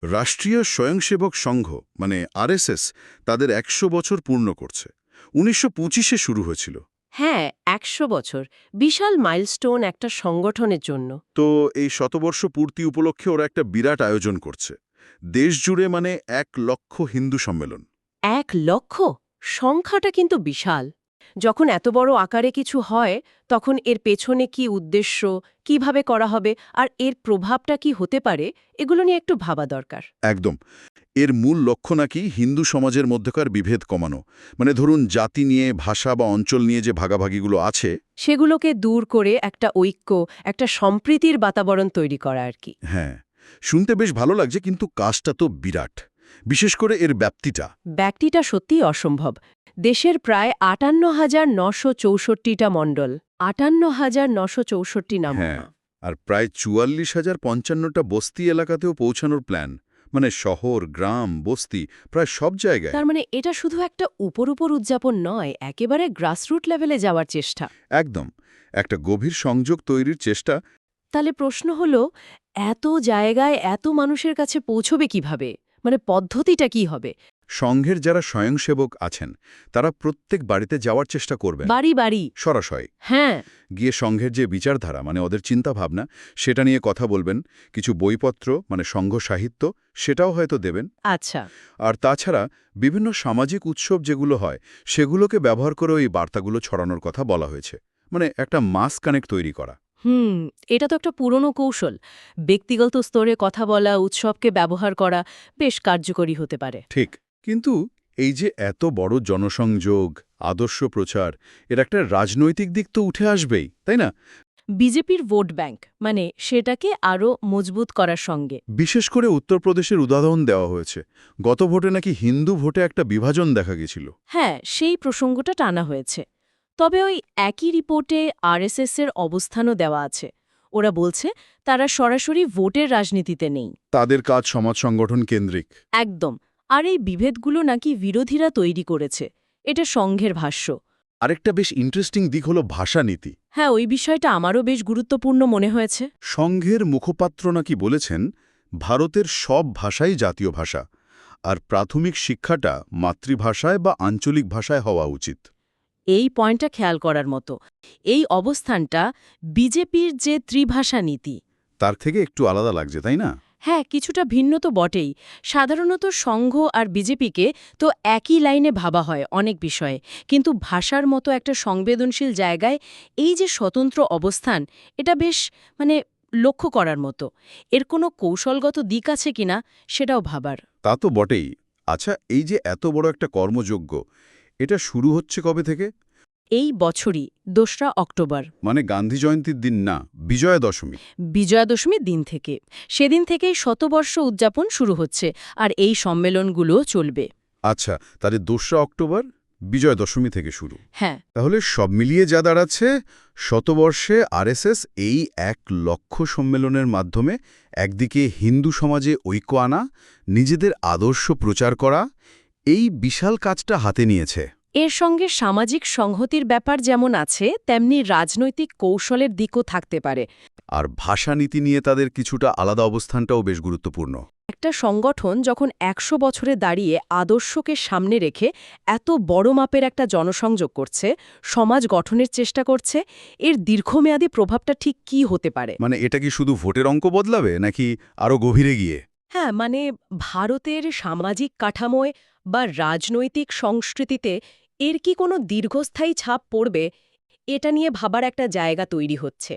রাষ্ট্রীয় স্বয়ংসেবক সংঘ মানে আরএসএস তাদের ১০০ বছর পূর্ণ করছে। ১৯২৫-এ শুরু হয়েছিল। হ্যাঁ, ১০০ বছর বিশাল মাইলস্টোন একটা সংগঠনের জন্য। তো এই শতবর্ষ পূর্তি উপলক্ষে ওরা একটা বিরাট আয়োজন করছে। দেশ জুড়ে মানে ১ লক্ষ হিন্দু সম্মেলন। ১ লক্ষ সংখ্যাটা কিন্তু বিশাল। যখন এত বড় আকারে কিছু হয় তখন এর পেছনে কি উদ্দেশ্য, কিভাবে করা হবে আর এর প্রভাবটা কি হতে পারে এগুলো নিয়ে একটু ভাবা দরকার। একদম। এর মূল লক্ষ্য নাকি হিন্দু সমাজের মধ্যকার বিভেদ কমানো। মানে ধরুন জাতি নিয়ে, ভাষা বা অঞ্চল নিয়ে যে ভাগাভাগিগুলো আছে, সেগুলোকে দূর করে একটা ঐক্য, একটা সম্প্রীতির বাতাবরণ তৈরি করা আর কি। হ্যাঁ, শুনতে বেশ ভালো লাগছে, কিন্তু কাজটা তো বিরাট। বিশেষ করে এর ব্যাপ্তিটা। ব্যক্তিটা সত্যিই অসম্ভব। দেশের প্রায় ৫৮,৯৬৪টা মণ্ডল, ৫৮,৯৬৪ নাম। হ্যাঁ, আর প্রায় ৪৪,০৫৫টা বস্তি এলাকাতেও পৌঁছানোর প্ল্যান। মানে শহর, গ্রাম, বস্তি প্রায় সব জায়গায়। তার মানে এটা শুধু একটা উপর উদযাপন নয়, একেবারে গ্রাসরুট লেভেলে যাওয়ার চেষ্টা। একদম। একটা গভীর সংযোগ তৈরির চেষ্টা। তাহলে প্রশ্ন হলো, এত জায়গায় এত মানুষের কাছে পৌঁছবে কিভাবে? মানে পদ্ধতিটা কি হবে? সংঘের যারা স্বয়ংসেবক আছেন, তারা প্রত্যেক বাড়িতে যাওয়ার চেষ্টা করবেন। বাড়ি বাড়ি। সরাসরি হ্যাঁ। গিয়ে সংঘের যে বিচারধারা, মানে ওদের চিন্তাভাবনা, সেটা নিয়ে কথা বলবেন। কিছু বইপত্র, মানে সংঘ সাহিত্য, সেটাও হয়তো দেবেন। আচ্ছা। আর তাছাড়া বিভিন্ন সামাজিক উৎসব যেগুলো হয়, সেগুলোকে ব্যবহার করে ওই বার্তাগুলো ছড়ানোর কথা বলা হয়েছে। মানে একটা মাস কানেক্ট তৈরি করা। এটা তো একটা পুরনো কৌশল। ব্যক্তিগত স্তরে কথা বলা, উৎসবকে ব্যবহার করা বেশ কার্যকরী হতে পারে। ঠিক। কিন্তু এই যে এত বড় জনসংযোগ, আদর্শ প্রচার, এর একটা রাজনৈতিক দিক তো উঠে আসবেই, তাই না? বিজেপির ভোট ব্যাংক, মানে সেটাকে আরও মজবুত করার সঙ্গে। বিশেষ করে উত্তরপ্রদেশের উদাহরণ দেওয়া হয়েছে। গত ভোটে নাকি হিন্দু ভোটে একটা বিভাজন দেখা গেছিল। হ্যাঁ, সেই প্রসঙ্গটা টানা হয়েছে। তবে ওই একই রিপোর্টে আরএসএসের অবস্থানও দেওয়া আছে। ওরা বলছে তারা সরাসরি ভোটের রাজনীতিতে নেই। তাদের কাজ সমাজ সংগঠন কেন্দ্রিক। একদম। আর এই বিভেদগুলো নাকি বিরোধীরা তৈরি করেছে। এটা সংঘের ভাষ্য। আরেকটা বেশ ইন্টারেস্টিং দিক হলো ভাষানীতি। হ্যাঁ, ওই বিষয়টা আমারও বেশ গুরুত্বপূর্ণ মনে হয়েছে। সংঘের মুখপাত্র নাকি বলেছেন, ভারতের সব ভাষাই জাতীয় ভাষা, আর প্রাথমিক শিক্ষাটা মাতৃভাষায় বা আঞ্চলিক ভাষায় হওয়া উচিত। এই পয়েন্টটা খেয়াল করার মতো। এই অবস্থানটা বিজেপির যে ত্রিভাষা নীতি, তার থেকে একটু আলাদা লাগছে, তাই না? হ্যাঁ, কিছুটা ভিন্ন তো বটেই। সাধারণত সংঘ আর বিজেপিকে তো একই লাইনে ভাবা হয় অনেক বিষয়ে, কিন্তু ভাষার মতো একটা সংবেদনশীল জায়গায় এই যে স্বতন্ত্র অবস্থান, এটা বেশ মানে লক্ষ্য করার মতো। এর কোনো কৌশলগত দিক আছে কিনা সেটাও ভাবার। তা তো বটেই। আচ্ছা, এই যে এত বড় একটা কর্মযজ্ঞ, এটা শুরু হচ্ছে কবে থেকে? এই বছরই ২রা অক্টোবর, মানে গান্ধী জয়ন্তীর দিন না, বিজয়া দশমী। বিজয়া দশমীর দিন থেকে। সেদিন থেকেই শতবর্ষ উদযাপন শুরু হচ্ছে, আর এই সম্মেলনগুলো চলবে। আচ্ছা, তাহলে ২রা অক্টোবর বিজয়া দশমী থেকে শুরু। হ্যাঁ। তাহলে সব মিলিয়ে যা দাঁড়াচ্ছে, শতবর্ষে আরএসএস এই ১ লক্ষ সম্মেলনের মাধ্যমে একদিকে হিন্দু সমাজে ঐক্য আনা, নিজেদের আদর্শ প্রচার করা, এই বিশাল কাজটা হাতে নিয়েছে। এর সঙ্গে সামাজিক সংহতির ব্যাপার যেমন আছে, তেমনি রাজনৈতিক কৌশলের দিকও থাকতে পারে। আর ভাষানীতি নিয়ে তাদের কিছুটা আলাদা অবস্থানটাও বেশ গুরুত্বপূর্ণ। একটা সংগঠন যখন ১০০ বছরে দাঁড়িয়ে আদর্শকে সামনে রেখে এত বড় মাপের একটা জনসংযোগ করছে, সমাজ গঠনের চেষ্টা করছে, এর দীর্ঘমেয়াদী প্রভাবটা ঠিক কি হতে পারে? মানে এটা কি শুধু ভোটের অঙ্ক বদলাবে, নাকি আরও গভীরে গিয়ে? হ্যাঁ, মানে ভারতের সামাজিক কাঠামোয় বা রাজনৈতিক সংস্কৃতিতে এর কি কোনো দীর্ঘস্থায়ী ছাপ পড়বে, এটা নিয়ে ভাবার একটা জায়গা তৈরি হচ্ছে।